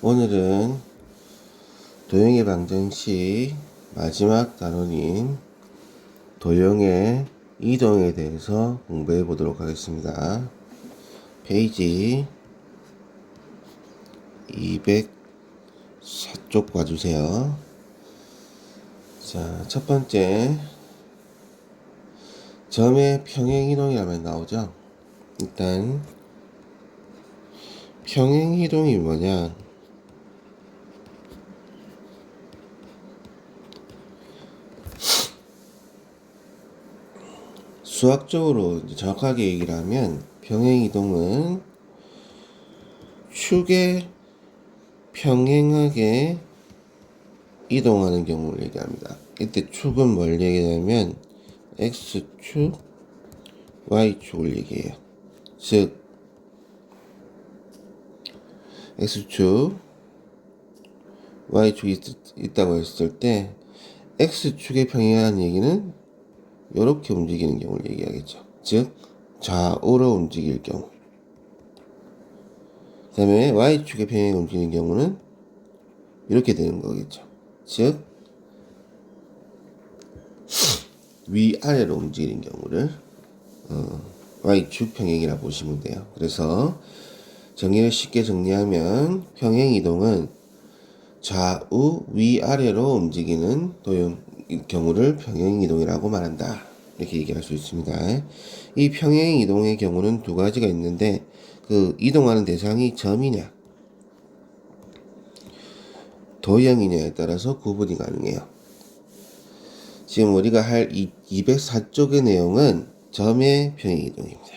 오늘은 도형의 방정식 마지막 단원인 도형의 이동에 대해서 공부해 보도록 하겠습니다. 페이지 204쪽 봐주세요. 자, 첫 번째 점의 평행이동이라면 나오죠. 일단 평행이동이 뭐냐, 수학적으로 정확하게 얘기를 하면 평행이동은 축에 평행하게 이동하는 경우를 얘기합니다. 이때 축은 뭘 얘기하냐면 X축, Y축을 얘기해요. 즉 X축, Y축이 있다고 했을 때 X축에 평행한 얘기는 이렇게 움직이는 경우를 얘기하겠죠. 즉 좌우로 움직일 경우. 그 다음에 Y축에 평행하게 움직이는 경우는 이렇게 되는 거겠죠. 즉 위아래로 움직이는 경우를 Y축 평행이라고 보시면 돼요. 그래서 정의를 쉽게 정리하면 평행이동은 좌우 위아래로 움직이는 도형 경우를 평행이동이라고 말한다. 이렇게 얘기할 수 있습니다. 이 평행이동의 경우는 두 가지가 있는데 그 이동하는 대상이 점이냐 도형이냐에 따라서 구분이 가능해요. 지금 우리가 할 204쪽의 내용은 점의 평행이동입니다.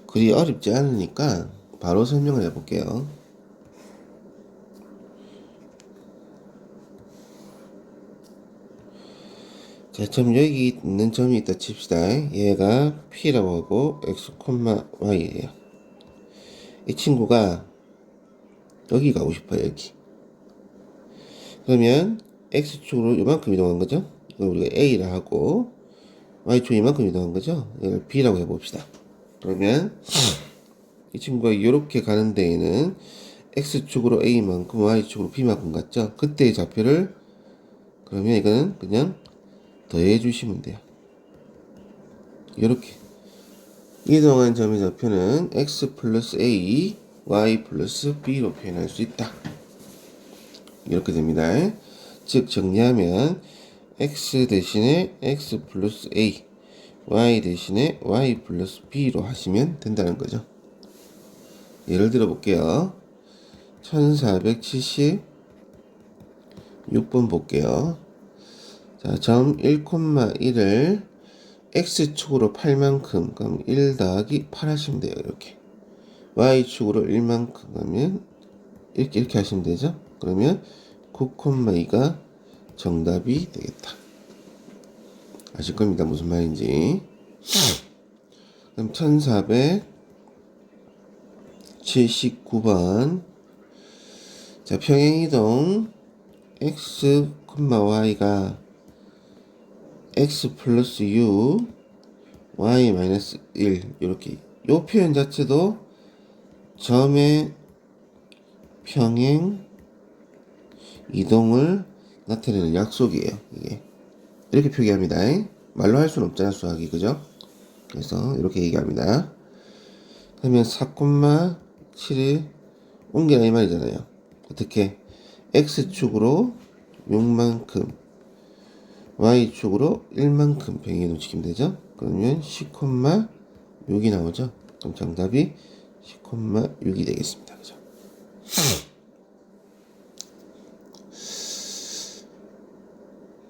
그리 어렵지 않으니까 바로 설명을 해볼게요. 자, 점 여기 있는 점이 있다 칩시다. 얘가 P라고 하고 X, Y예요. 이 친구가 여기 가고 싶어요. 여기. 그러면 X축으로 이만큼 이동한 거죠. 우리가 A라 하고 Y축 이만큼 이동한 거죠. 이걸 B라고 해봅시다. 그러면 이 친구가 이렇게 가는 데에는 X축으로 A만큼 Y축으로 B만큼 갔죠. 그때의 좌표를 그러면 이거는 그냥 더해 주시면 돼요. 이렇게 이동한 점의 좌표는 X 플러스 A, Y 플러스 B로 표현할 수 있다. 이렇게 됩니다. 즉 정리하면 X 대신에 X 플러스 A, Y 대신에 Y 플러스 B로 하시면 된다는 거죠. 예를 들어 볼게요. 1476번 볼게요. 자, 점 1,1을 X축으로 8만큼, 그럼 1 더하기 8 하시면 돼요. 이렇게. Y축으로 1만큼 하면 이렇게 하시면 되죠. 그러면 9,2가 정답이 되겠다. 아실 겁니다. 무슨 말인지. 그럼 1479번. 자, 평행이동 X, Y가 X 플러스 U, Y 마이너스 1. 이렇게. 요 표현 자체도 점의 평행 이동을 나타내는 약속이에요. 이게 이렇게 표기합니다. 말로 할 수는 없잖아, 수학이. 그죠? 그래서 이렇게 얘기합니다. 그러면 4,7을 옮기라 이 말이잖아요. 어떻게? X축으로 6만큼, Y축으로 1만큼 평행이동 시키면 되죠? 그러면 10,6이 나오죠? 그럼 정답이 10,6이 되겠습니다. 그죠?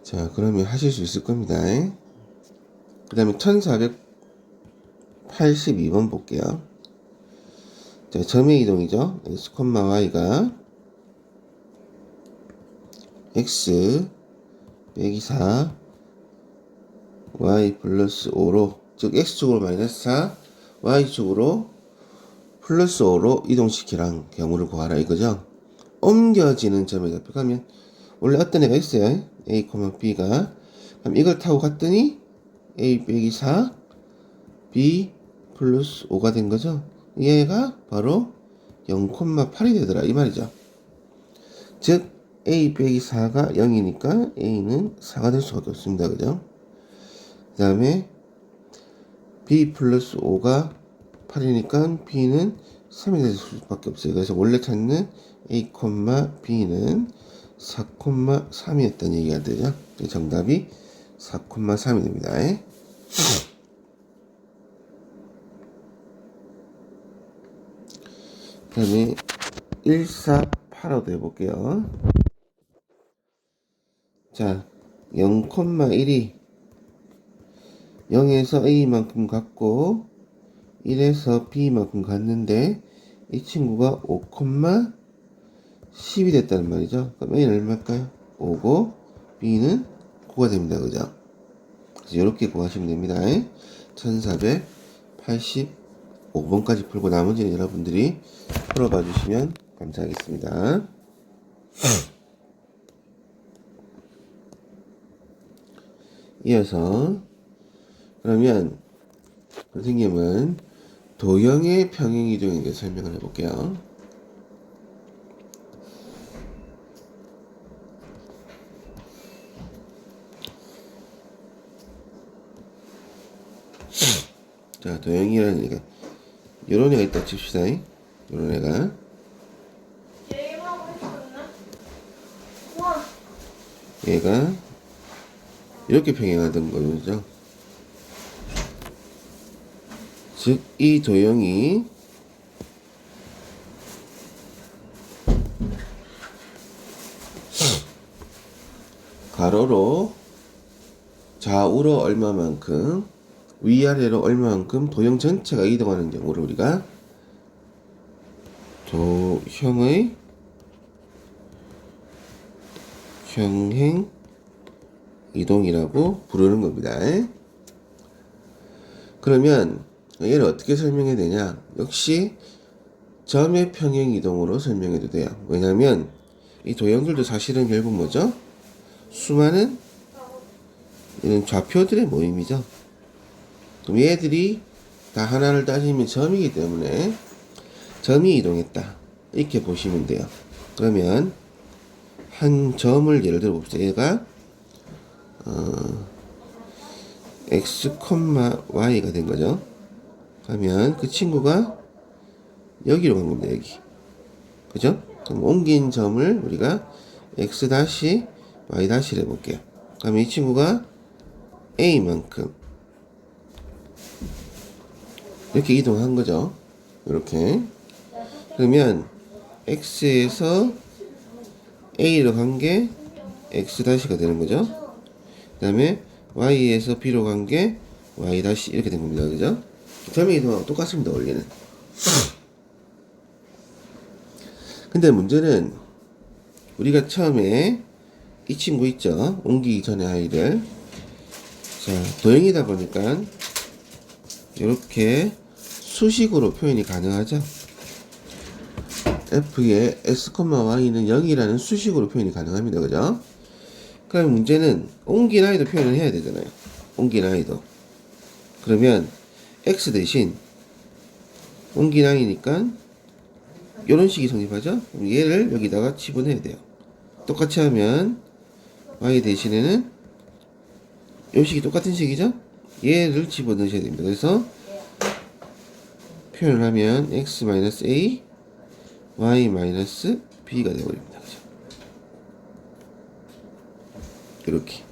자, 그러면 하실 수 있을 겁니다. 그 다음에 1482번 볼게요. 자, 점의 이동이죠. X, Y가 X 빼기 4, Y 플러스 5로, 즉 X축으로 마이너스 4, Y축으로 플러스 5로 이동시키란 경우를 구하라 이거죠. 옮겨지는 점의 좌표 가면 원래 어떤 애가 있어요. A, B가. 그럼 이걸 타고 갔더니 a 빼기 4 b 플러스 5가 된 거죠. 얘가 바로 0,8이 되더라 이 말이죠. 즉 a 빼기 4가 0이니까 a는 4가 될 수밖에 없습니다. 그죠? 그 다음에 b 플러스 5가 8이니까 b는 3이 될 수밖에 없어요. 그래서 원래 찾는 a, b는 4,3이었다는 얘기가 되죠. 정답이 4,3이 됩니다. 그 다음에 1,4,8호도 해볼게요. 자, 0,1이 0에서 a만큼 갔고 1에서 b만큼 갔는데 이 친구가 5,10이 됐다는 말이죠. 그럼 a는 얼마일까요? 5고 b는 9가 됩니다. 그죠? 그래서 이렇게 구하시면 됩니다. 1485번까지 풀고 나머지는 여러분들이 풀어봐 주시면 감사하겠습니다. 이어서 그러면 선생님은 도형의 평행이동에 대해 설명을 해볼게요. 자, 도형이라는 애가 요런 애가 있다 칩시다. 요런 애가 얘가 이렇게 평행하던 거죠. 즉, 이 도형이 가로로 좌우로 얼마만큼 위아래로 얼마만큼 도형 전체가 이동하는 경우를 우리가 도형의 평행 이동이라고 부르는 겁니다. 그러면 얘를 어떻게 설명해야 되냐? 역시 점의 평행 이동으로 설명해도 돼요. 왜냐면 이 도형들도 사실은 결국 뭐죠? 수많은 이런 좌표들의 모임이죠. 그럼 얘들이 다 하나를 따지면 점이기 때문에 점이 이동했다 이렇게 보시면 돼요. 그러면 한 점을 예를 들어 봅시다. 얘가 x, y가 된 거죠. 그러면 그 친구가 여기로 간 겁니다. 여기. 그죠? 그럼 옮긴 점을 우리가 x 다시 y 다시를 해볼게요. 그러면 이 친구가 a만큼 이렇게 이동한 거죠. 이렇게. 그러면 x에서 a로 간 게 x 다시가 되는 거죠. 그 다음에 y에서 b로 간 게 y 다시 이렇게 된 겁니다. 그죠? 점의 이동하고 똑같습니다. 원리는. 근데 문제는 우리가 처음에 이 친구 있죠? 옮기기 전에 아이를 자 도형이다 보니까 이렇게 수식으로 표현이 가능하죠. f의 x, y는 0이라는 수식으로 표현이 가능합니다. 그죠? 그럼 문제는 옮긴 i도 표현을 해야 되잖아요. 옮긴 i도. 그러면 x 대신 옮긴 i니까 이런 식이 성립하죠. 그럼 얘를 여기다가 집어넣어야 돼요. 똑같이 하면 y 대신에는 이 식이 똑같은 식이죠. 얘를 집어넣으셔야 됩니다. 그래서 표현을 하면 x-a y-b가 되어버립니다. 그죠? 이렇게.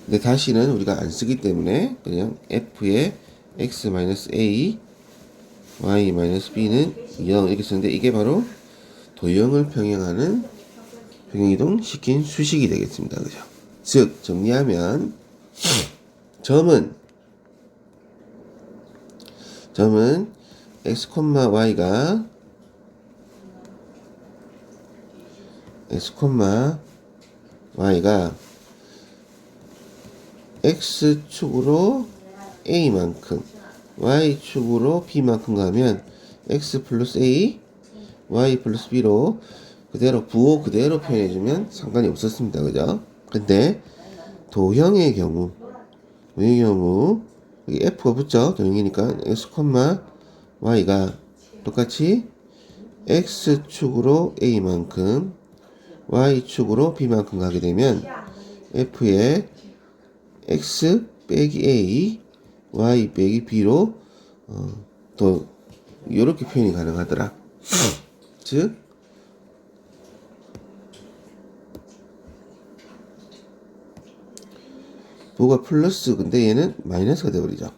근데 다시는 우리가 안 쓰기 때문에 그냥 f의 x-a y-b는 0 이렇게 쓰는데 이게 바로 도형을 평행하는 평행이동 시킨 수식이 되겠습니다. 그죠? 즉 정리하면 점은 x, y가 x축으로 a만큼 y축으로 b만큼 가면 x 플러스 a y 플러스 b로 그대로 부호 그대로 표현해주면 상관이 없었습니다. 그죠? 근데 도형의 경우 도형의 경우 여기 F가 붙죠. 도형이니까 X, Y가 똑같이 X축으로 A만큼 Y축으로 B만큼 가게 되면 F의 X 빼기 A, Y 빼기 B로 또 이렇게 표현이 가능하더라. 즉 부가 플러스 근데 얘는 마이너스가 되어버리죠.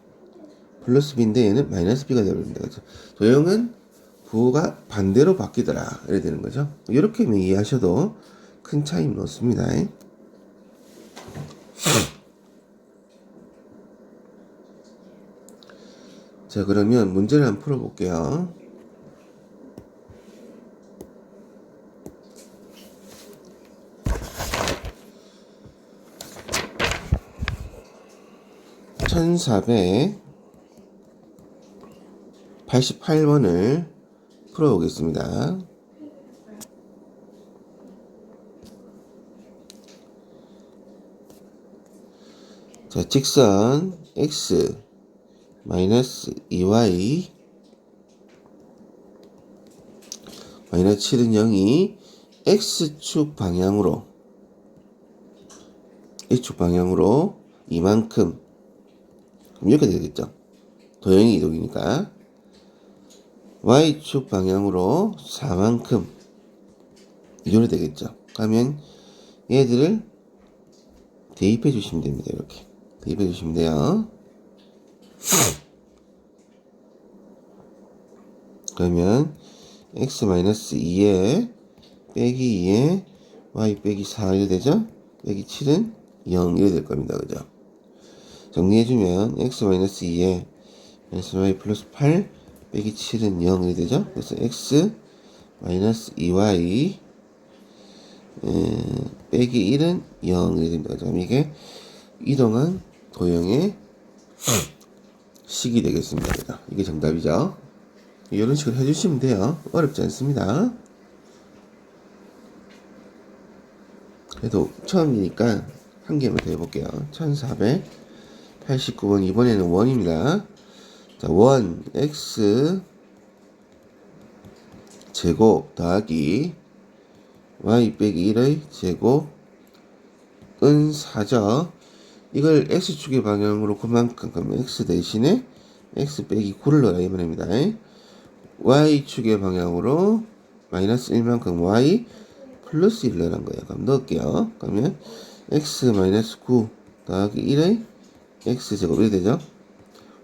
플러스 B인데 얘는 마이너스 B가 되어버립니다. 그렇죠? 도형은 부호가 반대로 바뀌더라. 이래 되는 거죠. 이렇게 이해하셔도 큰 차이는 없습니다. 자, 그러면 문제를 한번 풀어볼게요. (1488번을) 풀어보겠습니다. 자, 직선 x 마이너스 2y 마이너스 7은 0이 x축 방향으로 이만큼 이렇게 되겠죠. 도형이 이동이니까 y축 방향으로 4만큼 이렇게 되겠죠. 그러면 얘들을 대입해 주시면 됩니다. 이렇게 대입해 주시면 돼요. 그러면 x-2에 빼기 2에 y 빼기 4 이렇게 되죠. 빼기 7은 0 이렇게 될 겁니다. 그죠? 정리해주면 x-2에 y 플러스 8 빼기 7은 0 이렇게 되죠. 그래서 x-2y 빼기 1은 0 이렇게 됩니다. 그럼 이게 이동한 도형의 식이 되겠습니다. 이게 정답이죠. 이런 식으로 해주시면 돼요. 어렵지 않습니다. 그래도 처음이니까 한 개만 더 해볼게요. 1489번 이번에는 원입니다. 자, 원 x 제곱 더하기 y 빼기 1의 제곱은 4죠. 이걸 x축의 방향으로 그만큼 그러면 x 대신에 x 빼기 9를 넣어라 이 말입니다. y축의 방향으로 마이너스 1만큼 y 플러스 1을 넣으란 거예요. 그럼 넣을게요. 그러면 x 마이너스 9 더하기 1의 x 제곱이 되죠.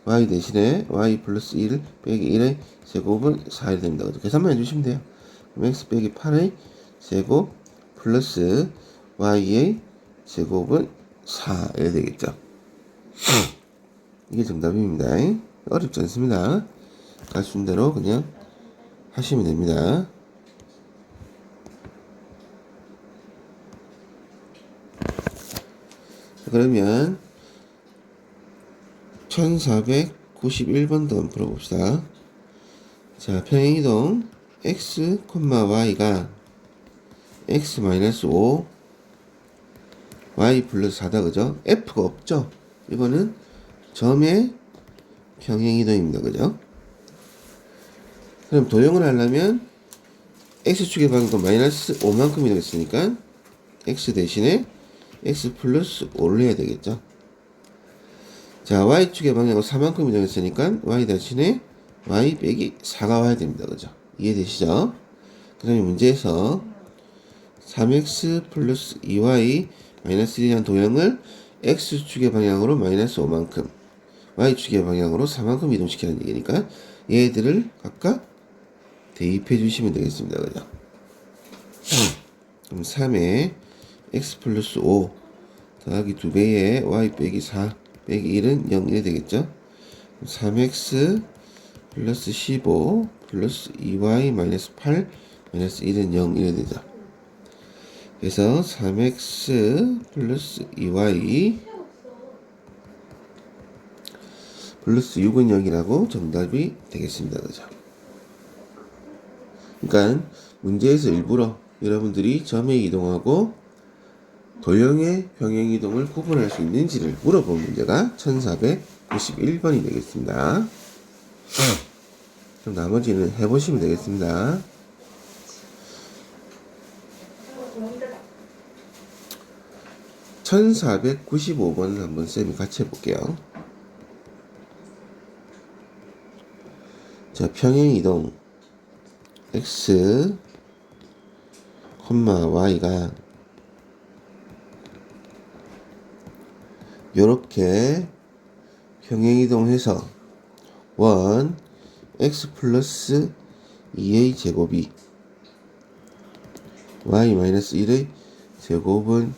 y 대신에 y 플러스 1 빼기 1의 제곱은 4이 됩니다. 그죠? 계산만 해주시면 돼요. 그럼 x 빼기 8의 제곱 플러스 y의 제곱은 4 이렇게 되겠죠. 이게 정답입니다. 어렵지 않습니다. 가르친 대로 그냥 하시면 됩니다. 그러면 1491번도 한번 풀어봅시다. 자, 평행이동 x, y가 x-5 y 플러스 4다 그죠? f가 없죠? 이거는 점의 평행이동입니다. 그죠? 그럼 도형을 하려면 x축의 방향도 마이너스 5만큼 이동했으니까 x 대신에 x 플러스 5를 해야 되겠죠. 자, y축의 방향으로 4만큼 이동했으니까 y 대신에 y 빼기 4가 와야 됩니다. 그죠? 이해되시죠? 그러면 문제에서 3x 플러스 2y 마이너스 1이라는 도형을 x축의 방향으로 마이너스 5만큼 y축의 방향으로 4만큼 이동시키는 얘기니까 얘들을 각각 대입해 주시면 되겠습니다. 그죠? 그럼 3에 x 플러스 5 더하기 2배에 y 빼기 4 빼기 1은 0 이래 되겠죠? 3x 플러스 15 플러스 2y 마이너스 8 마이너스 1은 0 이래 되죠. 그래서 3x 플러스 2y 플러스 6은 0이라고 정답이 되겠습니다. 그죠? 그러니까 문제에서 일부러 여러분들이 점에 이동하고 도형의 평행이동을 구분할 수 있는지를 물어본 문제가 1491번이 되겠습니다. 그럼 나머지는 해보시면 되겠습니다. 1495번을 한번 쌤이 같이 해볼게요. 자, 평행이동 x, y가 요렇게 평행이동해서 원 x 플러스 2의 제곱이 y 마이너스 1의 제곱은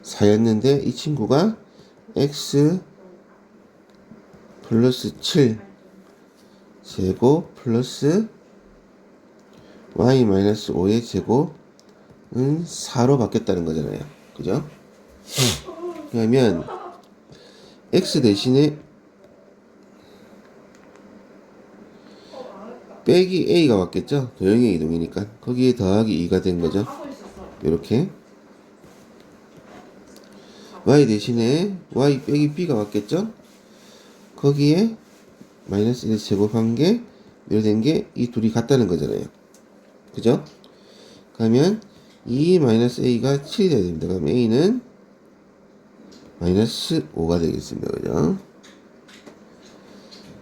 4였는데 이 친구가 x 플러스 7 제곱 플러스 y 마이너스 5의 제곱은 4로 바뀌었다는 거잖아요. 그죠? 그러면 x 대신에 빼기 a가 왔겠죠? 도형의 이동이니까 거기에 더하기 2가 된 거죠. 이렇게 y 대신에 y 빼기 b가 왔겠죠? 거기에 마이너스 1 제곱한 게 이렇게 된 게 이 둘이 같다는 거잖아요. 그죠? 그러면 2 마이너스 a가 7이 돼야 됩니다. 그럼 a는 마이너스 5가 되겠습니다. 그죠?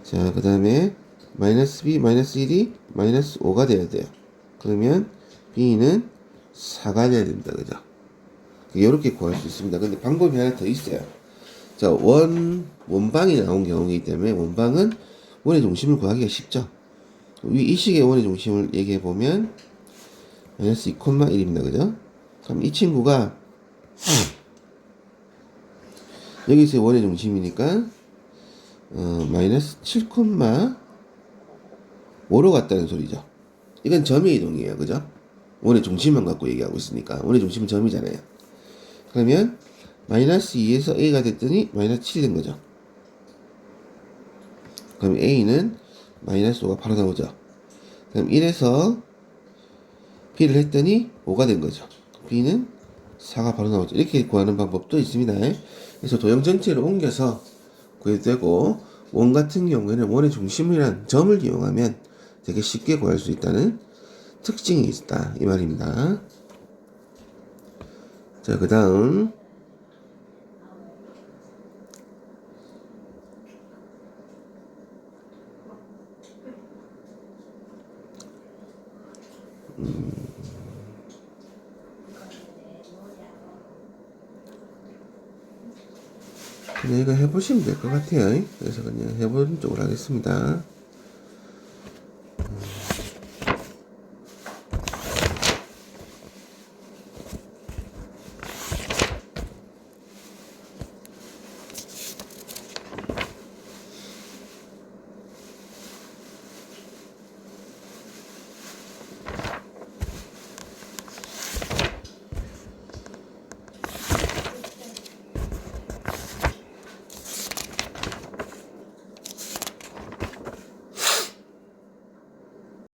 자, 그 다음에 마이너스 b 마이너스 1이 마이너스 5가 돼야 돼요. 그러면 b는 4가 돼야 됩니다. 그죠? 이렇게 구할 수 있습니다. 근데 방법이 하나 더 있어요. 자, 원방이 나온 경우이기 때문에 원방은 원의 중심을 구하기가 쉽죠. 이 식의 원의 중심을 얘기해 보면 마이너스 2,1입니다. 그죠? 그럼 이 친구가 여기서 원의 중심이니까 마이너스 7,5로 갔다는 소리죠. 이건 점의 이동이에요. 그죠? 원의 중심만 갖고 얘기하고 있으니까 원의 중심은 점이잖아요. 그러면 마이너스 2에서 a가 됐더니 마이너스 7이 된 거죠. 그럼 a는 마이너스 5가 바로 나오죠. 그럼 1에서 b를 했더니 5가 된 거죠. b는 4가 바로 나오죠. 이렇게 구하는 방법도 있습니다. 그래서 도형 전체를 옮겨서 구해도 되고, 원 같은 경우에는 원의 중심이란 점을 이용하면 되게 쉽게 구할 수 있다는 특징이 있다 이 말입니다. 자, 그 다음 그냥 이거 해보시면 될 것 같아요. 그래서 그냥 해보는 쪽으로 하겠습니다.